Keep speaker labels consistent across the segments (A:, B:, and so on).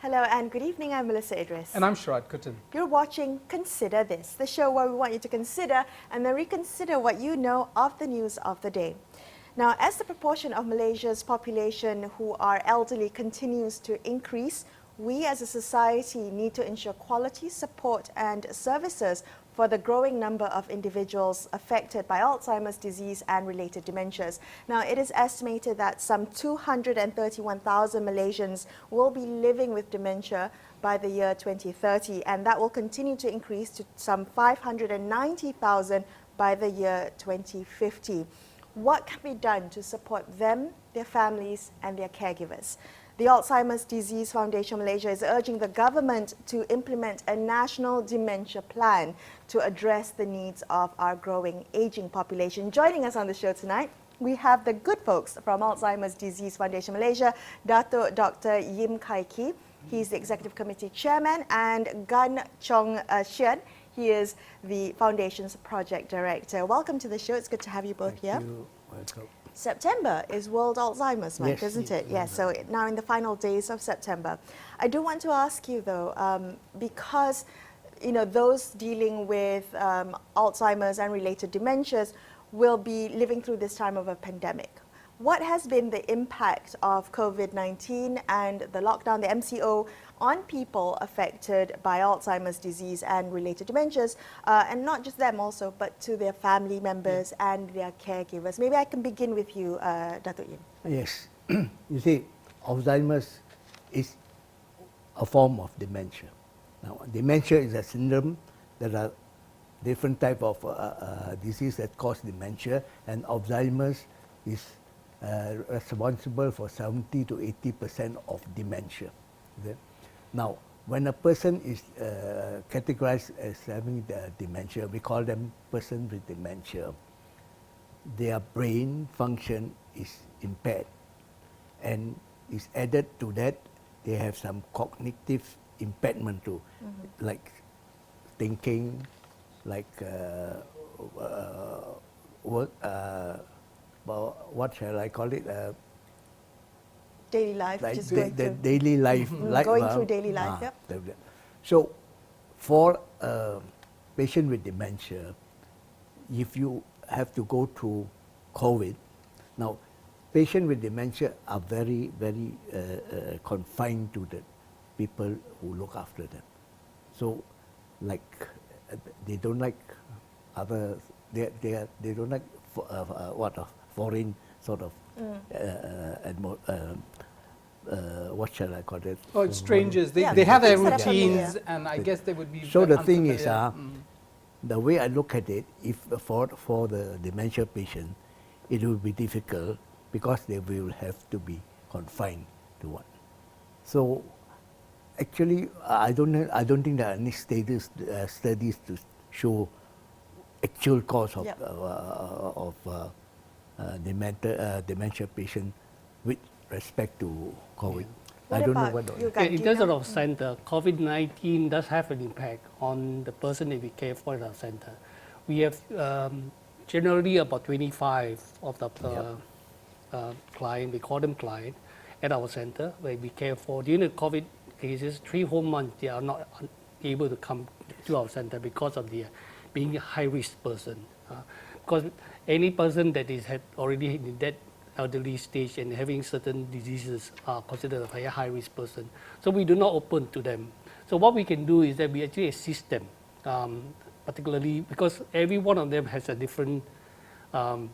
A: Hello and good evening, I'm Melisa Idris.
B: And I'm Sharaad Kuttan.
A: You're watching Consider This, the show where we want you to consider and then reconsider what you know of the news of the day. Now, as the proportion of Malaysia's population who are elderly continues to increase, we as a society need to ensure quality support and services for the growing number of individuals affected by Alzheimer's disease and related dementias. Now, it is estimated that some 231,000 Malaysians will be living with dementia by the year 2030, and that will continue to increase to some 590,000 by the year 2050. What can be done to support them, their families, and their caregivers? The Alzheimer's Disease Foundation Malaysia is urging the government to implement a national dementia plan to address the needs of our growing aging population. Joining us on the show tonight, we have the good folks from Alzheimer's Disease Foundation Malaysia, Datuk Dr. Yim Khai. He's the Executive Committee Chairman, and Gan Chong Shyan. He is the Foundation's Project Director. Welcome to the show. It's good to have you both here.
C: Thank you. Welcome.
A: September is World Alzheimer's Month,
C: Yes,
A: isn't it?
C: yes.
A: Yes, so now in the final days of September. I do want to ask you though, because those dealing with Alzheimer's and related dementias will be living through this time of a pandemic. What has been the impact of COVID-19 and the lockdown, the MCO, on people affected by Alzheimer's disease and related dementias, and not just them also, but to their family members and their caregivers? Maybe I can begin with you, Datuk Yin.
C: Yes. You see, Alzheimer's is a form of dementia. Now, dementia is a syndrome. There are different types of disease that cause dementia, and Alzheimer's is responsible for 70 to 80% of dementia. Okay? Now, when a person is categorized as having the dementia, we call them person with dementia. Their brain function is impaired, and is added to that, they have some cognitive impairment too, like thinking, like work. What shall I call it?
A: Daily life,
C: Like
A: just
C: the
A: going through.
C: daily life. Like,
A: Going through daily life, yep.
C: So, for a patient with dementia, if you have to go through COVID, now, patients with dementia are very, very confined to the people who look after them. So, like, they don't like other, they don't like foreign sort of, what shall I call it?
B: Oh, it's strangers. They
A: Yeah,
B: have their
A: set up
B: routines,
A: familiar.
B: and I guess they would be.
C: So the thing is,
B: unfamiliar.
C: the way I look at it, if for the dementia patient, it will be difficult because they will have to be confined to one. So actually, I don't think there are any studies to show actual cause of
A: Yep.
C: Dementia patient with respect to COVID.
A: What
C: I don't know
A: about
C: what.
A: you guys?
D: In
A: Do you
D: terms
A: know?
D: of our center, COVID-19 does have an impact on the person that we care for at our center. We have generally about 25 of the client, we call them client, at our center where we care for. During the COVID cases, 3 whole months they are not able to come to our center because of the being a high-risk person. Because any person that is already in that elderly stage and having certain diseases are considered a very high-risk person. So we do not open to them. So what we can do is that we actually assist them, particularly because every one of them has a different what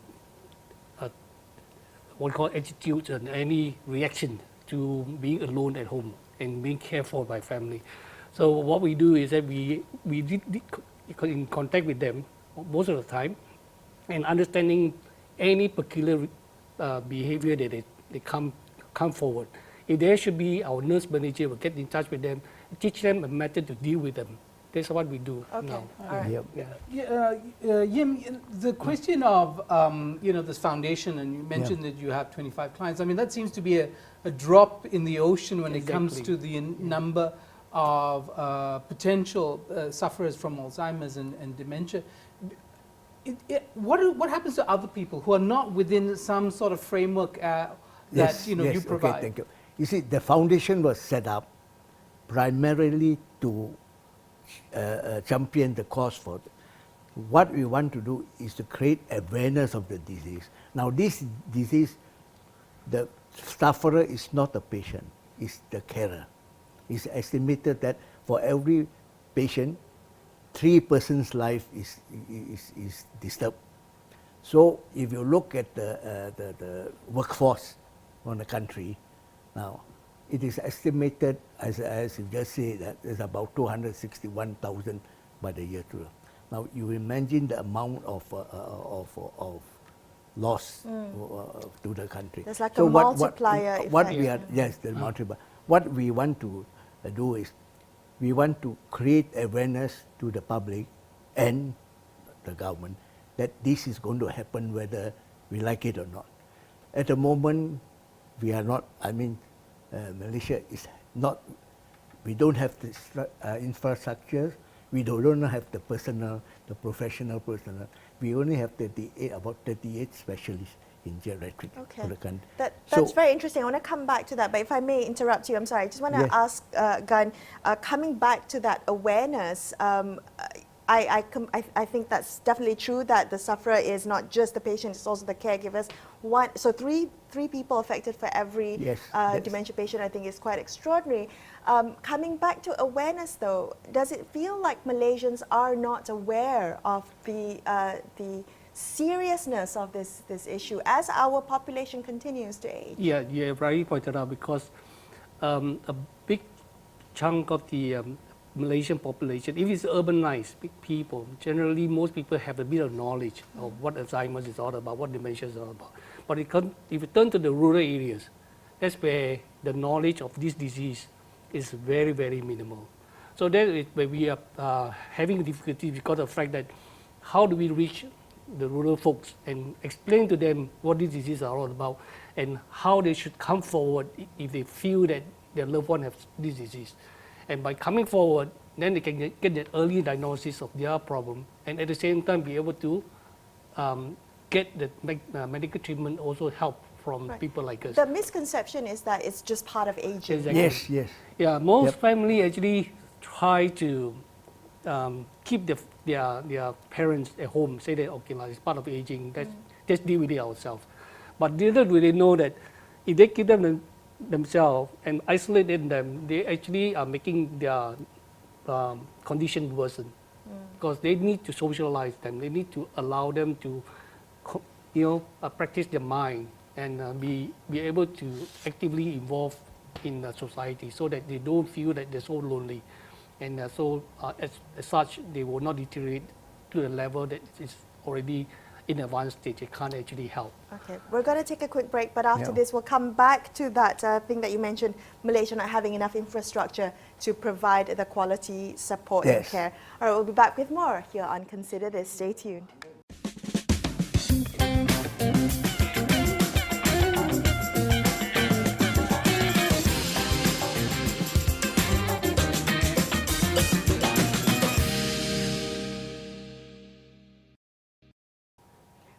D: we call attitude and any reaction to being alone at home and being cared for by family. So what we do is that we in contact with them most of the time and understanding any peculiar behavior that they come forward. If there should be, our nurse manager will get in touch with them, teach them a method to deal with them. That's what we do now.
A: All right.
C: Yep.
B: Yeah. Yim, the question of this foundation, and you mentioned that you have 25 clients. I mean, that seems to be a drop in the ocean when it comes to the number of potential sufferers from Alzheimer's and dementia. What happens to other people who are not within some sort of framework that you provide?
C: Okay, thank you. You see, the foundation was set up primarily to champion the cause for. What we want to do is to create awareness of the disease. Now, this disease, the sufferer is not the patient, it's the carer. It's estimated that for every patient, 3 persons' life is disturbed. So, if you look at the workforce on the country, now, it is estimated, as you just said, that there's about 261,000 by the year 2000. Now, you imagine the amount of loss to the country.
A: There's like a multiplier effect.
C: Yes, the multiplier. What we want to do is, we want to create awareness to the public and the government that this is going to happen whether we like it or not. At the moment, we are not, Malaysia is not, we don't have the infrastructure, we don't have the personnel, the professional personnel. We only have about 38 specialists in geriatrics for the country.
A: That's very interesting. I want to come back to that, but if I may interrupt you, I'm sorry. I just want to ask Gan, coming back to that awareness, I think that's definitely true that the sufferer is not just the patient, it's also the caregivers. So three people affected for every dementia patient, I think is quite extraordinary. Coming back to awareness though, does it feel like Malaysians are not aware of the seriousness of this issue as our population continues to age?
D: Yeah, you rightly pointed out, because a big chunk of the Malaysian population, if it's urbanized, big people, generally most people have a bit of knowledge of what Alzheimer's is all about, what dementia is all about. But if you turn to the rural areas, that's where the knowledge of this disease is very, very minimal. So that is where we are having difficulty because of the fact that how do we reach the rural folks and explain to them what this disease are all about and how they should come forward if they feel that their loved one has this disease. And by coming forward, then they can get that early diagnosis of their problem, and at the same time be able to get the medical treatment, also help from people like us.
A: The misconception is that it's just part of aging.
D: Exactly.
C: Yes.
D: Yeah, most family actually try to keep their parents at home, say that, okay, like, it's part of aging, let's deal with it ourselves. But little do they know that if they keep them themselves and isolated them, they actually are making their condition worsen, because they need to socialize them. They need to allow them to, practice their mind and be able to actively involve in society, so that they don't feel that they're so lonely, and as such they will not deteriorate to the level that is already in advanced stage. It can't actually help.
A: Okay, we're going to take a quick break, but after this we'll come back to that thing that you mentioned, Malaysia not having enough infrastructure to provide the quality support and care. All right, we'll be back with more here on Consider This. Stay tuned.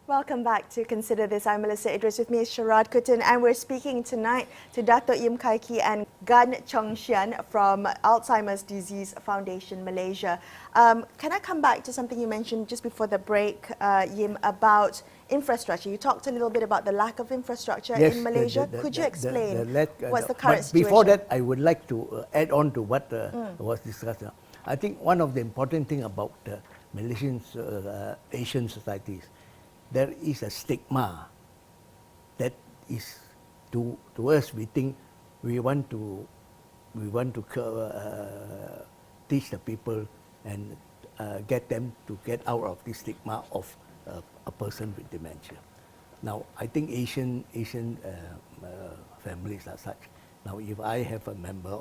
A: Welcome back to Consider This. I'm Melisa. Idris, with me is Sharaad, Kuttan, and we're speaking tonight to Datuk Khai and Gan Chong Shyan from Alzheimer's Disease Foundation Malaysia. Can I come back to something you mentioned just before the break, Yim, about infrastructure? You talked a little bit about the lack of infrastructure in Malaysia. Could you explain what's the current situation?
C: Before that, I would like to add on to what was discussed. I think one of the important things about Malaysian Asian societies, there is a stigma that is to us. We think we want to teach the people and get them to get out of this stigma of a person with dementia. Now, I think Asian families are such. Now, if I have a member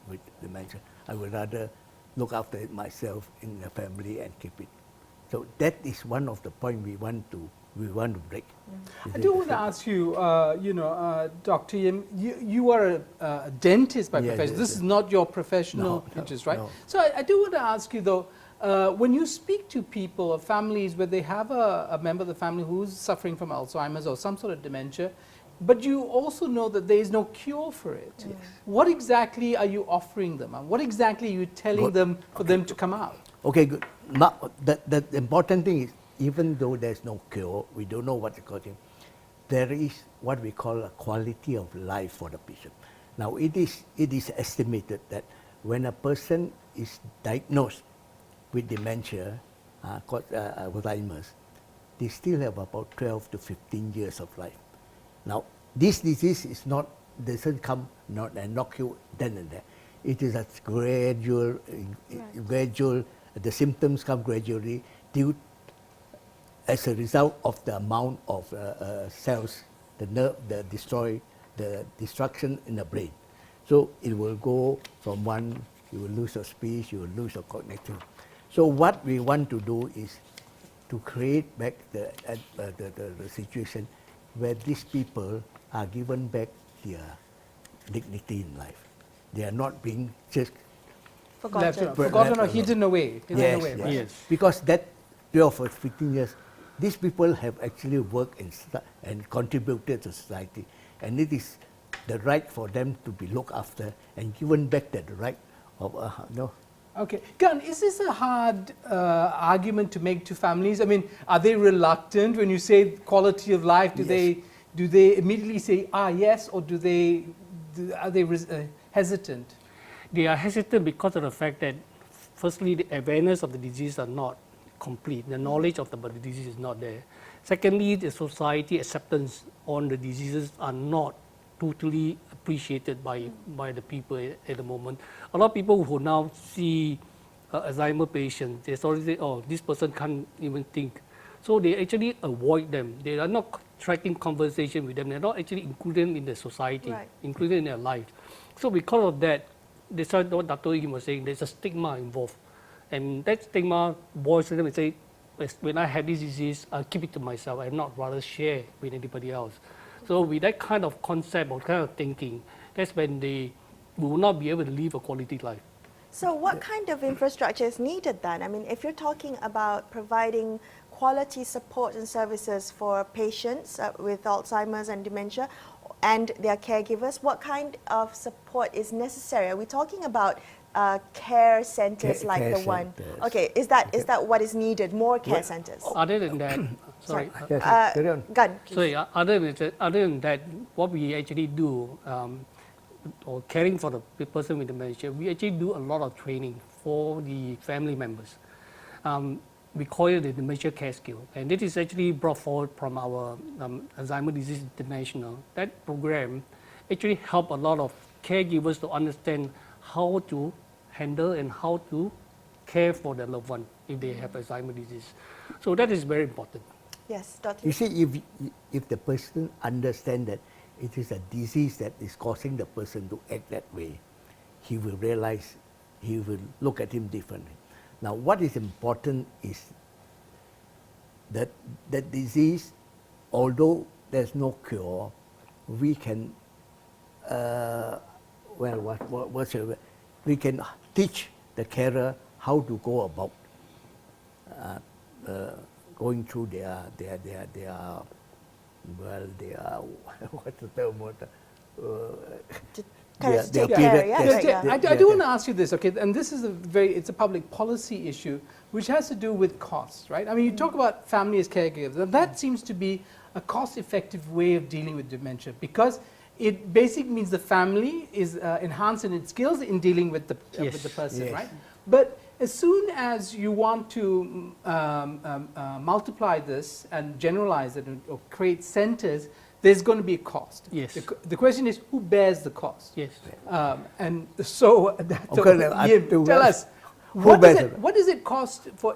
C: with dementia, I would rather look after it myself in the family and keep it. So that is one of the points we want to break.
B: I do want to ask you, Dr. Yim, you are a dentist by profession. This is not your professional interest, right? No. So I do want to ask you though, when you speak to people or families where they have a member of the family who's suffering from Alzheimer's or some sort of dementia, but you also know that there is no cure for it.
C: Yes.
B: What exactly are you offering them? What exactly are you telling
C: Good.
B: them for them to come out?
C: Okay, good. Now, the important thing is, even though there's no cure, we don't know what to call it, there is what we call a quality of life for the patient. Now, it is estimated that when a person is diagnosed with dementia, called Alzheimer's, they still have about 12 to 15 years of life. Now, this disease doesn't come and knock you then and there. It is a gradual, the symptoms come gradually as a result of the amount of cells, the destruction in the brain. So it will go from one, you will lose your speech, you will lose your cognitive. So what we want to do is to create back the situation where these people are given back their dignity in life. They are not being just
B: Forgotten or hidden away.
C: yes.
B: Right?
D: Yes.
C: Because that 12 or 15 years, these people have actually worked and contributed to society, and it is the right for them to be looked after and given back that right of
B: Okay, Gan, is this a hard argument to make to families? I mean, are they reluctant when you say quality of life? Do they immediately say yes, or are they hesitant?
D: They are hesitant because of the fact that, firstly, the awareness of the disease are not complete. The knowledge of the disease is not there. Secondly, the society acceptance on the diseases are not totally appreciated by the people at the moment. A lot of people who now see Alzheimer patients, they already say, oh, this person can't even think. So they actually avoid them. They are not tracking conversation with them. They're not actually included in the society, included in their life. So because of that, that's what Dr. Im was saying, there's a stigma involved. And that stigma boils to them and say, when I have this disease, I'll keep it to myself. I'll not rather share with anybody else. So with that kind of concept or kind of thinking, that's when they will not be able to live a quality life.
A: So what kind of infrastructure is needed then? I mean, if you're talking about providing quality support and services for patients with Alzheimer's and dementia and their caregivers, what kind of support is necessary? Are we talking about care centers like
C: care
A: the one?
C: centers.
A: Okay, is that what is needed? More care centers?
D: Other than that, sorry.
C: carry on.
A: Gan, please.
D: Sorry, other than that, what we actually do, or caring for the person with dementia, we actually do a lot of training for the family members. We call it the Dementia Care Skill, and this is actually brought forward from our Alzheimer Disease International. That program actually helped a lot of caregivers to understand how to handle and how to care for their loved one if they have Alzheimer disease. So that is very important.
A: Yes, Dr.
C: You see, if the person understands that it is a disease that is causing the person to act that way, he will realize, he will look at him differently. Now, what is important is that that disease, although there's no cure, we can, we can teach the carer how to go about going through their what's the term?
A: Take care, yeah.
B: I do want to ask you this, okay, and this is it's a public policy issue which has to do with costs, right? I mean, you talk about family as caregivers, and that seems to be a cost-effective way of dealing with dementia because it basically means the family is enhanced in its skills in dealing with the person, right? But as soon as you want to multiply this and generalize it or create centers, there's going to be a cost.
D: Yes.
B: The question is, who bears the cost?
D: Yes.
B: And so, Yim, tell us, what does it cost for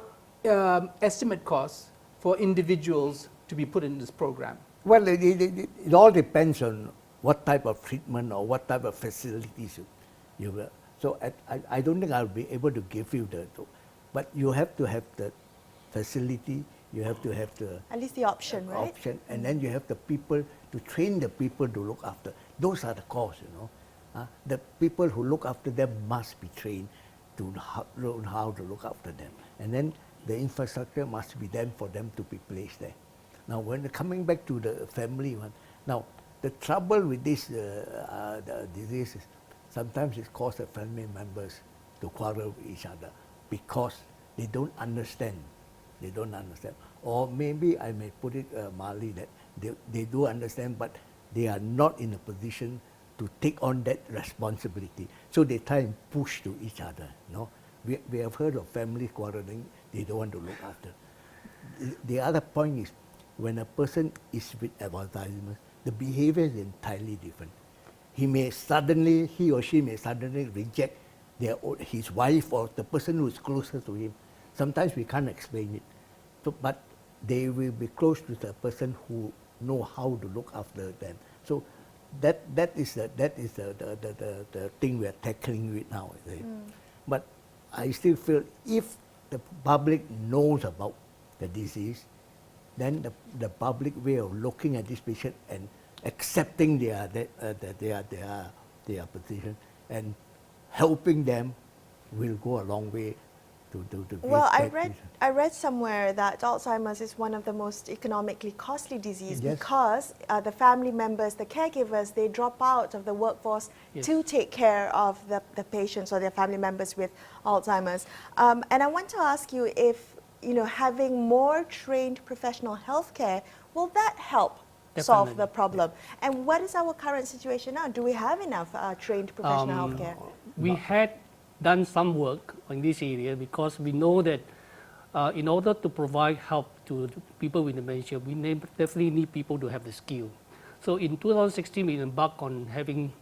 B: estimate costs for individuals to be put in this program?
C: Well, it all depends on what type of treatment or what type of facilities you will. So I don't think I'll be able to give you but you have to have the facility, you have to have
A: at least the option, right?
C: Option, and then you have the people to train the people to look after. Those are the costs, the people who look after them must be trained to learn how to look after them, and then the infrastructure must be there for them to be placed there. Now, when coming back to the family one, now the trouble with this the disease is sometimes it causes the family members to quarrel with each other because they don't understand. They don't understand. Or maybe I may put it mildly that they do understand, but they are not in a position to take on that responsibility. So they try and push to each other. No, we have heard of families quarreling. They don't want to look after. The other point is when a person is with Alzheimer's, the behavior is entirely different. He or she may suddenly reject his wife or the person who is closer to him. Sometimes we can't explain it. So, but they will be close to the person who know how to look after them. So that is the thing we are tackling with now. But I still feel if the public knows about the disease, then the public way of looking at this patient and accepting their position and helping them will go a long way to
A: Well, I read somewhere that Alzheimer's is one of the most economically costly diseases because the family members, the caregivers, they drop out of the workforce to take care of the patients or their family members with Alzheimer's. And I want to ask you if, having more trained professional healthcare, will that help solve the problem? And what is our current situation now? Do we have enough trained professional healthcare?
D: We had done some work in this area because we know that in order to provide help to people with dementia, we definitely need people to have the skill. So in 2016, we embarked on having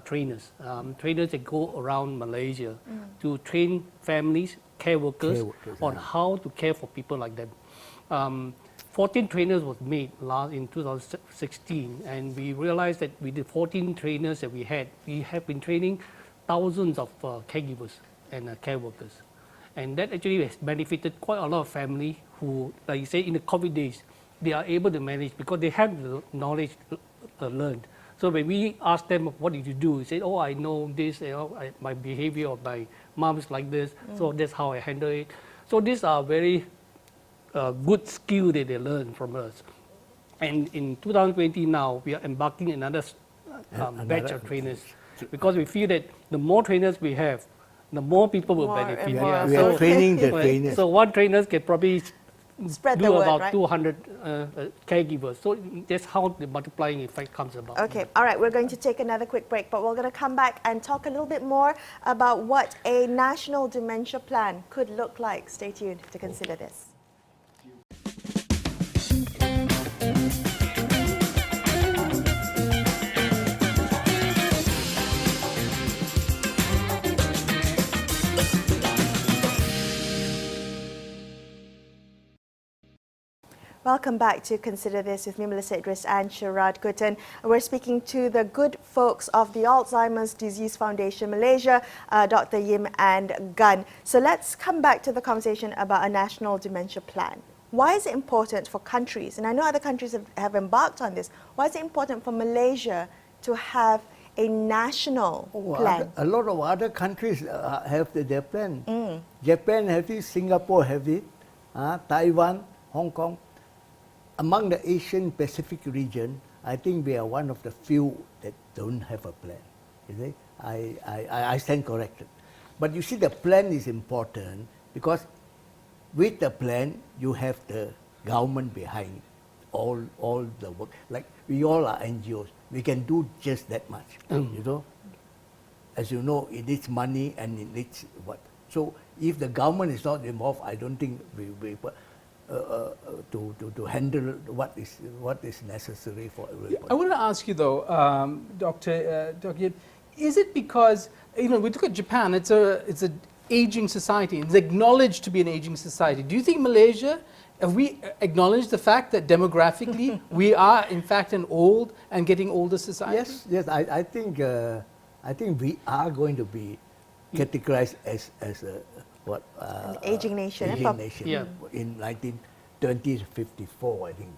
D: trainers that go around Malaysia to train families, care workers on how to care for people like them. 14 trainers was made in 2016, and we realized that with the 14 trainers that we have been training thousands of caregivers and care workers. And that actually has benefited quite a lot of families who, like you say, in the COVID days, they are able to manage because they have the knowledge learned. So when we ask them, what did you do? They say, oh, I know this, my behavior of my mom is like this, so that's how I handle it. So these are very good skill that they learn from us. And in 2020 now, we are embarking another batch of trainers because we feel that the more trainers we have, the more people will benefit.
C: We are training the trainers.
D: So one trainer can probably
A: Spread the
D: do
A: word,
D: about
A: right?
D: 200 caregivers. So that's how the multiplying effect comes about.
A: Okay, all right, we're going to take another quick break, but we're going to come back and talk a little bit more about what a national dementia plan could look like. Stay tuned to consider this. Welcome back to Consider This with me, Melisa, Idris and Sharaad, Kuttan. We're speaking to the good folks of the Alzheimer's Disease Foundation Malaysia, Dr. Yim and Gan. So let's come back to the conversation about a national dementia plan. Why is it important for countries, and I know other countries have embarked on this, why is it important for Malaysia to have a national plan?
C: A lot of other countries have their plan. Japan have it, Singapore have it, Taiwan, Hong Kong. Among the Asian Pacific region, I think we are one of the few that don't have a plan. You see? I stand corrected. But you see, the plan is important because with the plan, you have the government behind all the work. Like we all are NGOs. We can do just that much. You know? As you know, it needs money and it needs what. So if the government is not involved, I don't think we to handle what is necessary for everybody.
B: I want to ask you though, Dr. Yip, is it because we look at Japan? It's an aging society. It's acknowledged to be an aging society. Do you think Malaysia, have we acknowledged the fact that demographically we are in fact an old and getting older society?
C: Yes. I think we are going to be categorized as
A: an aging nation.
C: Aging nation in 1954, I think.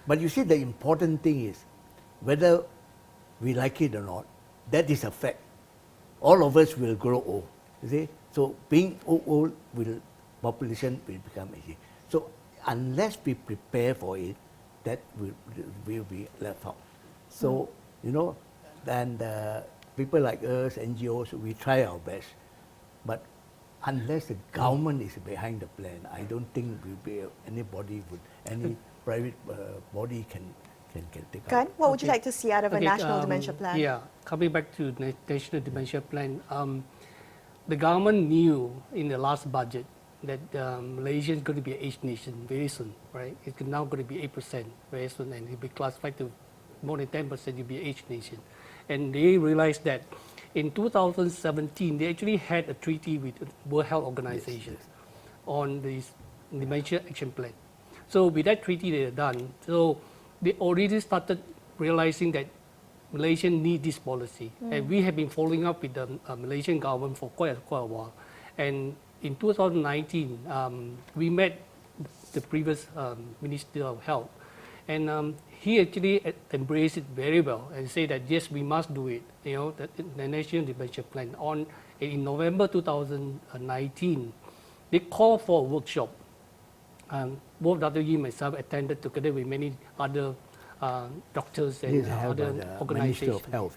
C: But you see, the important thing is whether we like it or not. That is a fact. All of us will grow old. You see, so being old population will become aging. So unless we prepare for it, that will be left out. So, you know, and people like us, NGOs, we try our best. But unless the government is behind the plan, I don't think anybody would, any private body can take
A: Gan,
C: up.
A: what would you like to see out of a
D: Okay,
A: national dementia plan?
D: Yeah, coming back to national dementia plan, the government knew in the last budget that Malaysia is going to be an aged nation very soon, right? It's now going to be 8% very soon, and it'll be classified to more than 10%. It'll be an aged nation, and they realized that in 2017 they actually had a treaty with the World Health Organization on this dementia action plan. So with that treaty they are done. So they already started realizing that Malaysians need this policy, and we have been following up with the Malaysian government for quite a while. And in 2019, we met the previous Minister of Health, and he actually embraced it very well and said that yes, we must do it. You know, the National Dementia Plan. In November 2019, they called for a workshop. Both Dr. Yee and myself attended together with many other doctors and other organizations.
C: Minister of Health.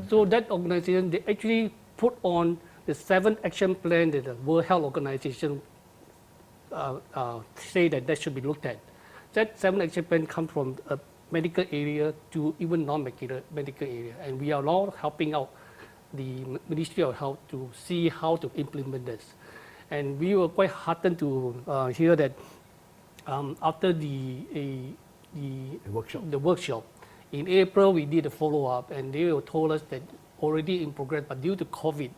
D: So that organization, they actually put on the 7 action plan that the World Health Organization say that should be looked at. That 7 action plan comes from a medical area to even non-medical area, and we are now helping out the Ministry of Health to see how to implement this. And we were quite heartened to hear that after the workshop, in April we did a follow-up, and they told us that already in progress, but due to COVID,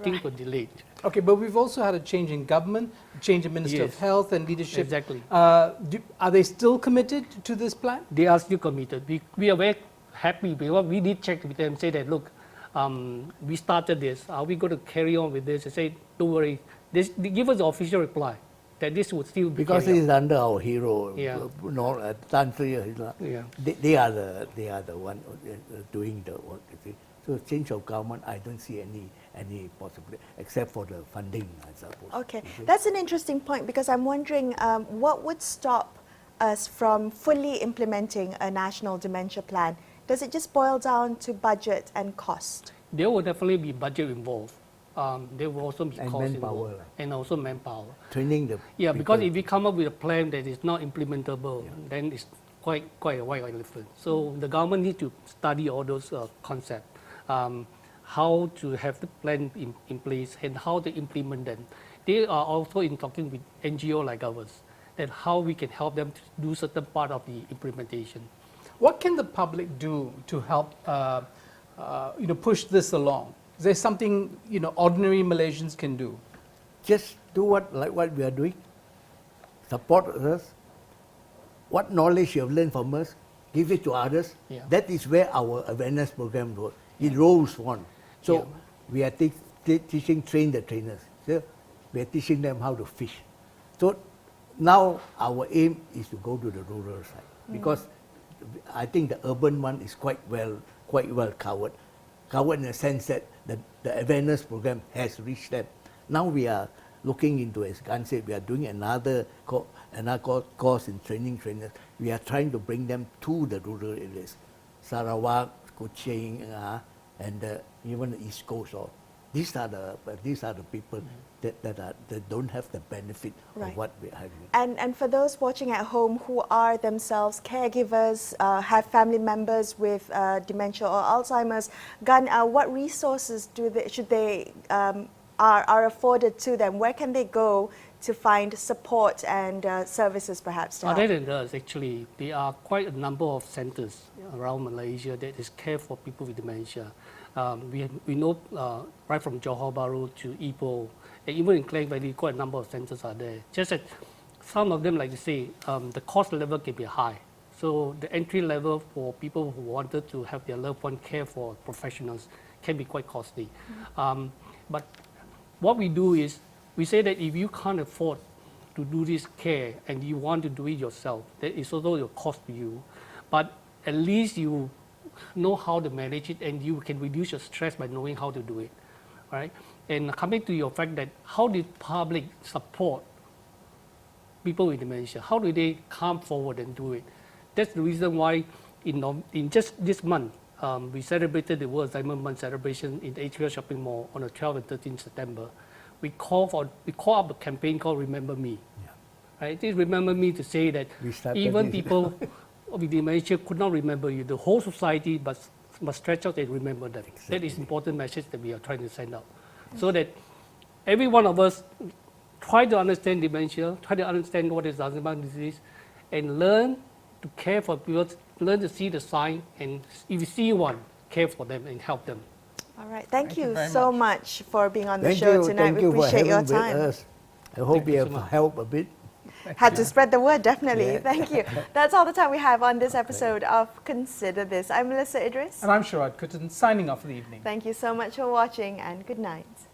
D: things were delayed.
B: Okay, but we've also had a change in government, change in Minister of
D: Yes.
B: Health and leadership.
D: Exactly.
B: Are they still committed to this plan?
D: They are still committed. We are very happy because we did check with them, say that, look, we started this. Are we going to carry on with this? They say, don't worry. They give us the official reply that this would still be
C: Because
D: carried
C: he is under our hero,
D: Yeah.
C: Tan Sri,
D: Yeah.
C: they are the one doing the work. You see. So change of government, I don't see any possibility except for the funding, I suppose.
A: Okay,
C: You see.
A: that's an interesting point because I'm wondering what would stop us from fully implementing a national dementia plan? Does it just boil down to budget and cost?
D: There will definitely be budget involved. There will also be
C: And
D: cost
C: manpower,
D: involved, and also manpower.
C: Training the
D: Yeah, because
C: people.
D: if we come up with a plan that is not implementable, then it's quite a white elephant. So the government needs to study all those concepts, how to have the plan in place and how to implement them. They are also in talking with NGO like ours, that how we can help them to do certain part of the implementation.
B: What can the public do to help push this along? Is there something ordinary Malaysians can do?
C: Just do what we are doing. Support us. What knowledge you have learned from us, give it to others.
D: Yeah.
C: That is where our awareness program goes. It rolls on. So
D: Yeah.
C: we are teaching, train the trainers. So we are teaching them how to fish. So now our aim is to go to the rural side because I think the urban one is quite well covered. Covered in the sense that the awareness program has reached them. Now we are looking into, as Gan said, we are doing another course in training trainers. We are trying to bring them to the rural areas, Sarawak, Kuching, and even the East Coast. These are the people that don't have the benefit
A: Right.
C: of what we are having.
A: And for those watching at home who are themselves caregivers, have family members with dementia or Alzheimer's, Gan, what resources are afforded to them? Where can they go to find support and services perhaps to help?
D: Other than us, actually, there are quite a number of centers around Malaysia that is care for people with dementia. We know right from Johor Bahru to Ipoh, and even in Klang Valley, quite a number of centers are there. Just that some of them, like you say, the cost level can be high. So the entry level for people who wanted to have their loved one care for professionals can be quite costly. But what we do is, we say that if you can't afford to do this care and you want to do it yourself, that is also a cost to you. But at least you know how to manage it and you can reduce your stress by knowing how to do it. Right? And coming to your fact that how did public support people with dementia? How do they come forward and do it? That's the reason why in just this month, we celebrated the World Alzheimer Month celebration in the HQL Shopping Mall on the 12th and 13th September. We call up a campaign called Remember Me. Right? It remember me to say that even people with dementia could not remember you. The whole society must stretch out and remember them. That is important message that we are trying to send out. So that every one of us try to understand dementia, try to understand what is Alzheimer's disease, and learn to care for people, learn to see the sign, and if you see one, care for them and help them.
A: All right. Thank you
B: very
A: so much for being on the
C: Thank
A: show
C: you,
A: tonight.
C: thank
A: We
C: you for
A: appreciate your
C: having with
A: time.
C: us. I hope
D: Thank
C: we
D: you so
C: have
D: much.
C: helped a bit.
A: Had to spread the word, definitely.
C: Yeah.
A: Thank you. That's all the time we have on this episode of Consider This. I'm Melisa Idris.
B: And I'm Sharaad Kuttan, signing off for the evening.
A: Thank you so much for watching and good night.